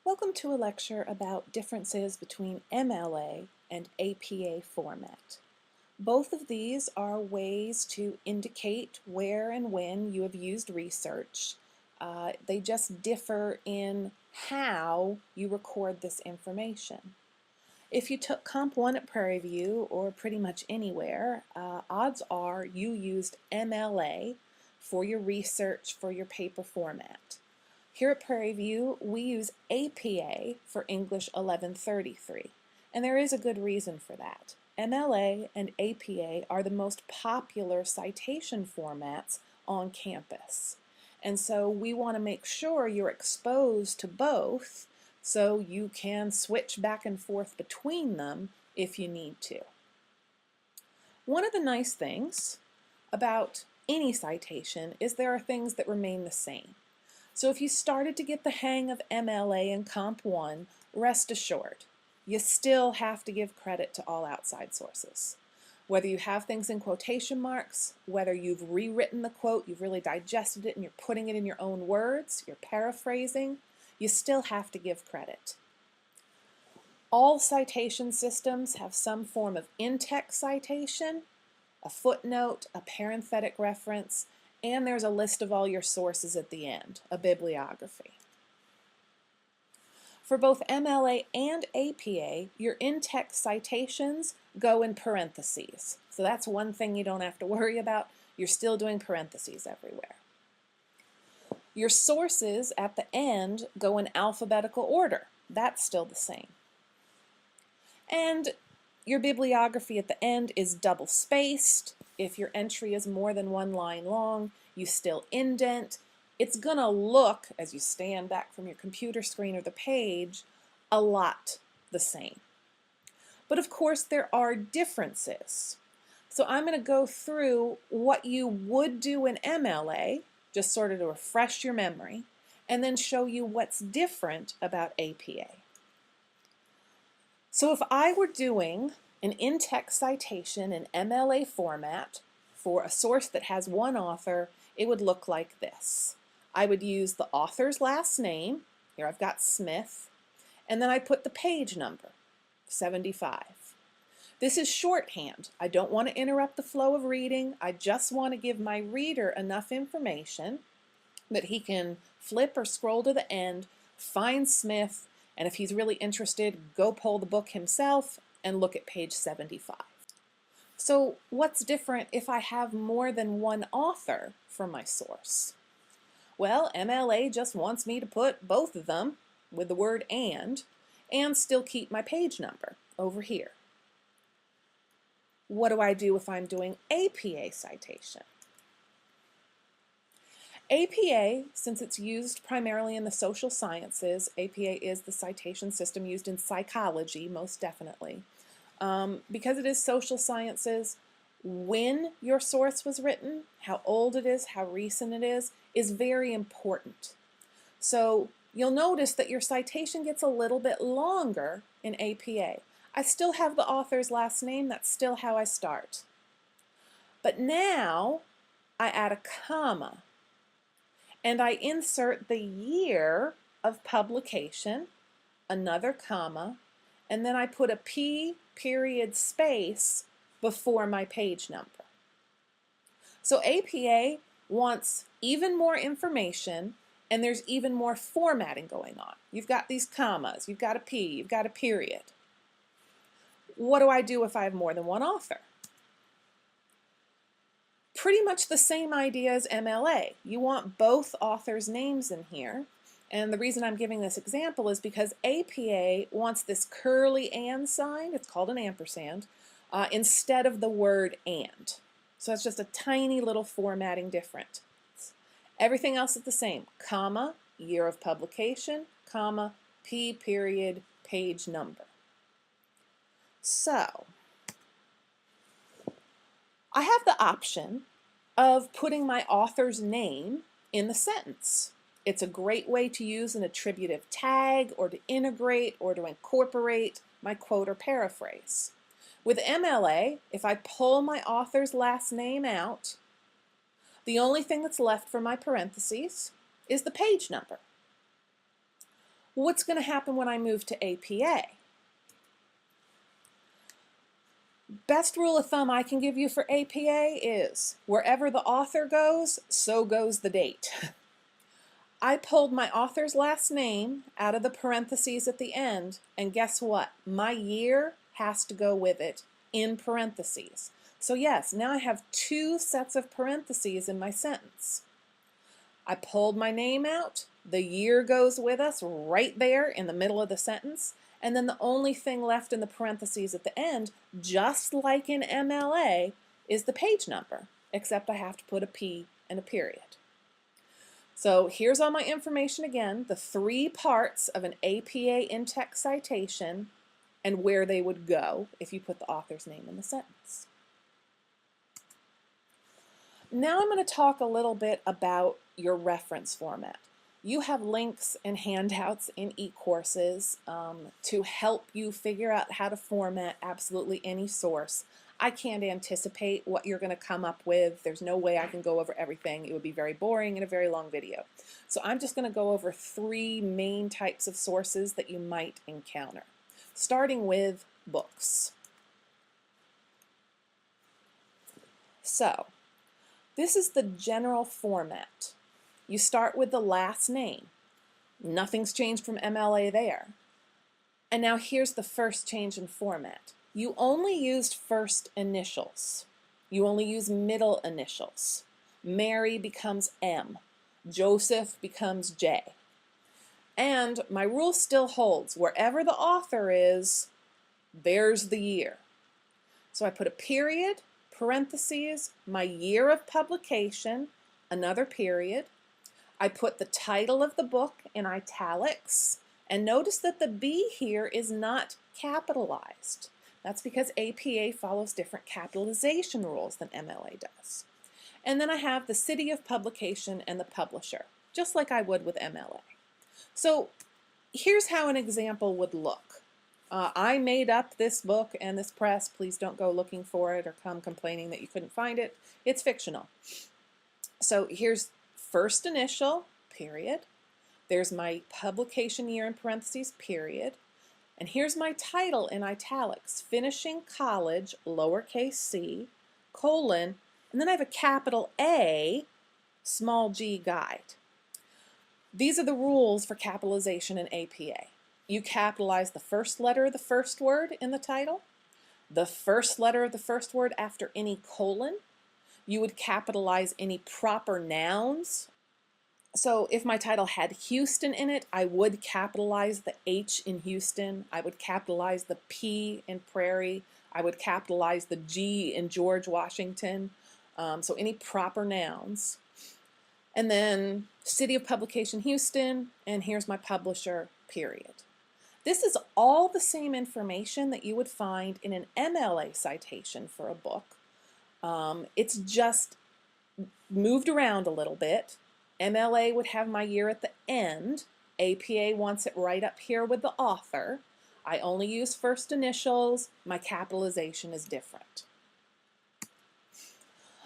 Welcome to a lecture about differences between MLA and APA format. Both of these are ways to indicate where and when you have used research. They just differ in how you record this information. If you took Comp 1 at Prairie View or pretty much anywhere, odds are you used MLA for your research for your paper format. Here at Prairie View, we use APA for English 1133, and there is a good reason for that. MLA and APA are the most popular citation formats on campus, and so we want to make sure you're exposed to both so you can switch back and forth between them if you need to. One of the nice things about any citation is there are things that remain the same. So if you started to get the hang of MLA and Comp 1, rest assured, you still have to give credit to all outside sources. Whether you have things in quotation marks, whether you've rewritten the quote, you've really digested it and you're putting it in your own words, you're paraphrasing, you still have to give credit. All citation systems have some form of in-text citation, a footnote, a parenthetic reference, and there's a list of all your sources at the end, a bibliography. For both MLA and APA, your in-text citations go in parentheses. So that's one thing you don't have to worry about. You're still doing parentheses everywhere. Your sources at the end go in alphabetical order. That's still the same. And your bibliography at the end is double-spaced. If your entry is more than one line long, you still indent. It's going to look, as you stand back from your computer screen or the page, a lot the same. But of course, there are differences. So I'm going to go through what you would do in MLA, just sort of to refresh your memory, and then show you what's different about APA. So if I were doing an in-text citation in MLA format for a source that has one author, it would look like this. I would use the author's last name, here I've got Smith, and then I put the page number, 75. This is shorthand. I don't want to interrupt the flow of reading. I just want to give my reader enough information that he can flip or scroll to the end, find Smith, and if he's really interested, go pull the book himself and look at page 75. So what's different if I have more than one author for my source? Well, MLA just wants me to put both of them with the word and still keep my page number over here. What do I do if I'm doing APA citation? APA, since it's used primarily in the social sciences, APA is the citation system used in psychology, most definitely. Because it is social sciences, when your source was written, how old it is, how recent it is very important. So you'll notice that your citation gets a little bit longer in APA. I still have the author's last name, that's still how I start. But now I add a comma and I insert the year of publication, another comma, and then I put a P period space before my page number. So APA wants even more information and there's even more formatting going on. You've got these commas, you've got a P, you've got a period. What do I do if I have more than one author? Pretty much the same idea as MLA. You want both authors' names in here. And the reason I'm giving this example is because APA wants this curly and sign, it's called an ampersand, instead of the word and. So it's just a tiny little formatting difference. Everything else is the same, comma, year of publication, comma, P period, page number. So, I have the option of putting my author's name in the sentence. It's a great way to use an attributive tag or to integrate or to incorporate my quote or paraphrase. With MLA, if I pull my author's last name out, the only thing that's left for my parentheses is the page number. What's going to happen when I move to APA? Best rule of thumb I can give you for APA is wherever the author goes, so goes the date. I pulled my author's last name out of the parentheses at the end, and guess what? My year has to go with it in parentheses. So yes, now I have two sets of parentheses in my sentence. I pulled my name out, the year goes with us right there in the middle of the sentence, and then the only thing left in the parentheses at the end, just like in MLA, is the page number, except I have to put a P and a period. So here's all my information again, the three parts of an APA in-text citation and where they would go if you put the author's name in the sentence. Now I'm going to talk a little bit about your reference format. You have links and handouts in eCourses to help you figure out how to format absolutely any source. I can't anticipate what you're going to come up with. There's no way I can go over everything. It would be very boring in a very long video. So I'm just going to go over three main types of sources that you might encounter, starting with books. So this is the general format. You start with the last name. Nothing's changed from MLA there. And now here's the first change in format. You only used first initials. You only use middle initials. Mary becomes M. Joseph becomes J. And my rule still holds. Wherever the author is, there's the year. So I put a period, parentheses, my year of publication, another period. I put the title of the book in italics, and notice that the B here is not capitalized. That's because APA follows different capitalization rules than MLA does. And then I have the city of publication and the publisher, just like I would with MLA. So here's how an example would look. I made up this book and this press. Please don't go looking for it or come complaining that you couldn't find it. It's fictional. So here's first initial, period. There's my publication year in parentheses, period. And here's my title in italics, Finishing College, lowercase c, colon, and then I have a capital A, small g guide. These are the rules for capitalization in APA. You capitalize the first letter of the first word in the title, the first letter of the first word after any colon. You would capitalize any proper nouns. So if my title had Houston in it, I would capitalize the H in Houston. I would capitalize the P in Prairie. I would capitalize the G in George Washington. So any proper nouns. And then city of publication Houston, and here's my publisher, period. This is all the same information that you would find in an MLA citation for a book. It's just moved around a little bit. MLA would have my year at the end. APA wants it right up here with the author. I only use first initials. My capitalization is different.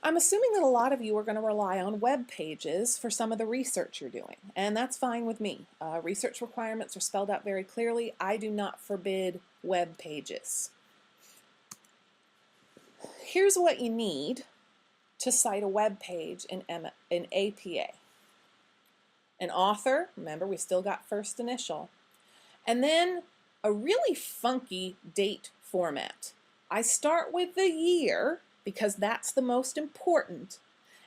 I'm assuming that a lot of you are going to rely on web pages for some of the research you're doing, and that's fine with me. Research requirements are spelled out very clearly. I do not forbid web pages. Here's what you need to cite a web page in APA. An author, remember we still got first initial, and then a really funky date format. I start with the year because that's the most important,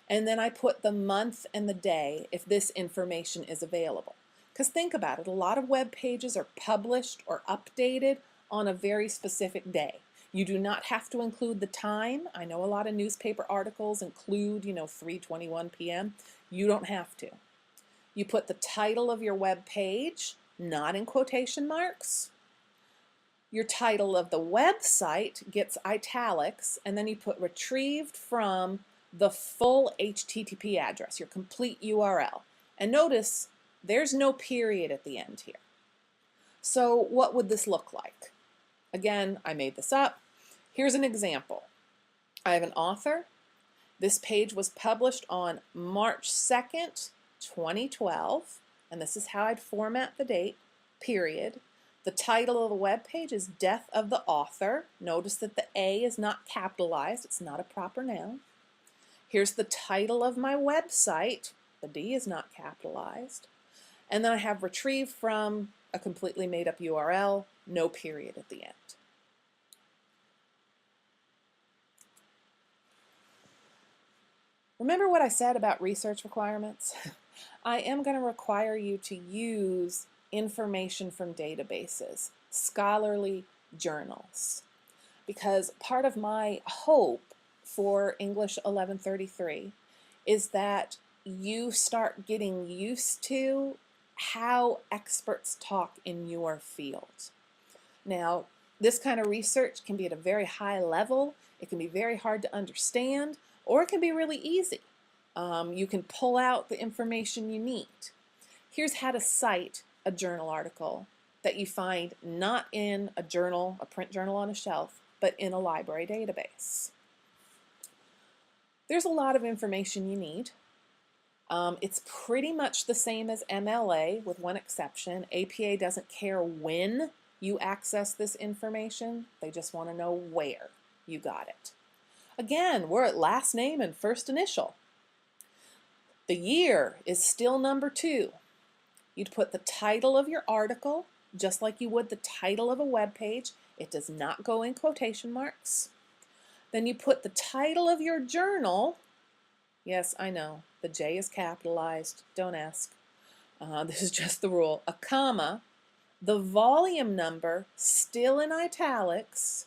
and then I put the month and the day if this information is available. Because think about it, a lot of web pages are published or updated on a very specific day. You do not have to include the time. I know a lot of newspaper articles include, 3:21 p.m. You don't have to. You put the title of your web page, not in quotation marks. Your title of the website gets italics, and then you put retrieved from the full HTTP address, your complete URL. And notice there's no period at the end here. So what would this look like? Again, I made this up. Here's an example. I have an author. This page was published on March 2nd, 2012, and this is how I'd format the date. period. The title of the web page is Death of the Author. Notice that the A is not capitalized. It's not a proper noun. Here's the title of my website. The D is not capitalized. And then I have retrieved from a completely made up URL, no period at the end. Remember what I said about research requirements? I am going to require you to use information from databases, scholarly journals, because part of my hope for English 1133 is that you start getting used to how experts talk in your field. Now, this kind of research can be at a very high level, it can be very hard to understand, or it can be really easy. You can pull out the information you need. Here's how to cite a journal article that you find not in a journal, a print journal on a shelf, but in a library database. There's a lot of information you need. It's pretty much the same as MLA with one exception. APA doesn't care when you access this information, they just want to know where you got it. Again, we're at last name and first initial. The year is still number 2. You'd put the title of your article, just like you would the title of a web page. It does not go in quotation marks. Then you put the title of your journal. Yes, I know, the J is capitalized, don't ask. This is just the rule. A comma, the volume number, still in italics,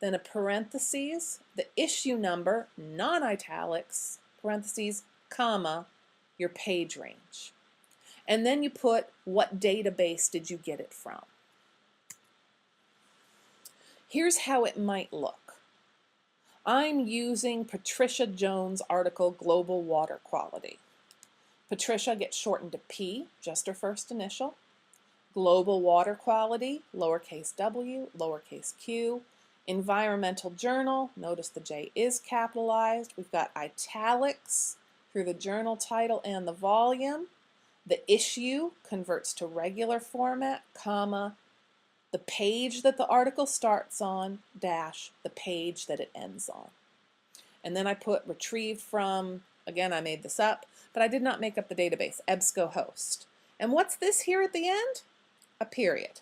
then a parentheses, the issue number, non-italics, parentheses, comma, your page range. And then you put what database did you get it from. Here's how it might look. I'm using Patricia Jones' article, Global Water Quality. Patricia gets shortened to P, just her first initial. Global Water Quality, lowercase w, lowercase q. Environmental Journal, notice the J is capitalized. We've got italics through the journal title and the volume. The issue converts to regular format, comma, the page that the article starts on, dash, the page that it ends on. And then I put retrieved from, again, I made this up, but I did not make up the database, EBSCOhost. And what's this here at the end? A period.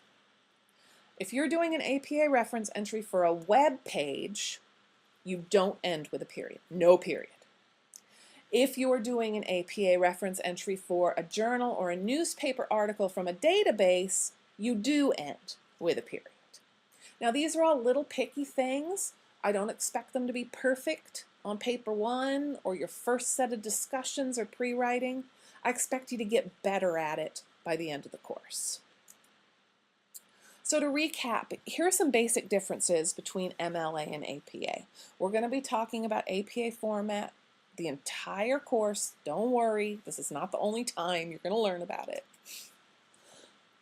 If you're doing an APA reference entry for a web page, you don't end with a period, no period. If you're doing an APA reference entry for a journal or a newspaper article from a database, you do end with a period. Now these are all little picky things. I don't expect them to be perfect on paper 1 or your first set of discussions or pre-writing. I expect you to get better at it by the end of the course. So to recap, here are some basic differences between MLA and APA. We're going to be talking about APA format the entire course. Don't worry, this is not the only time you're going to learn about it.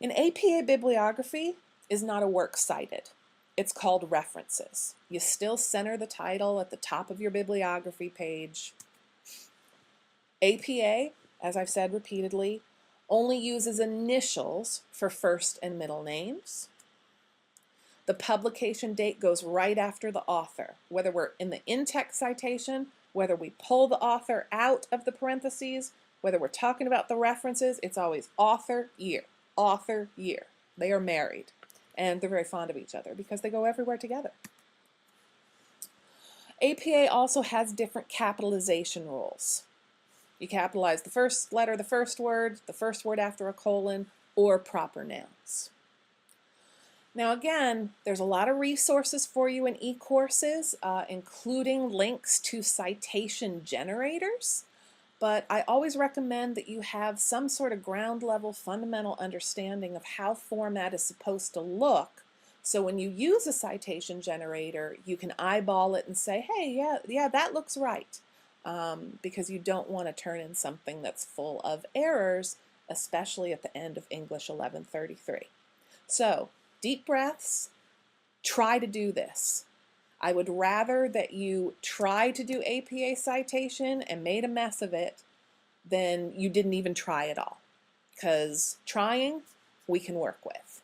An APA bibliography is not a works cited. It's called references. You still center the title at the top of your bibliography page. APA, as I've said repeatedly, only uses initials for first and middle names. The publication date goes right after the author, whether we're in the in-text citation, whether we pull the author out of the parentheses, whether we're talking about the references, it's always author, year, author, year. They are married, and they're very fond of each other because they go everywhere together. APA also has different capitalization rules. You capitalize the first letter, the first word after a colon, or proper nouns. Now again, there's a lot of resources for you in e-courses, including links to citation generators, but I always recommend that you have some sort of ground level fundamental understanding of how format is supposed to look, so when you use a citation generator, you can eyeball it and say, hey, yeah, that looks right, because you don't want to turn in something that's full of errors, especially at the end of English 1133. So, deep breaths, try to do this. I would rather that you try to do APA citation and made a mess of it than you didn't even try at all. Because trying we can work with.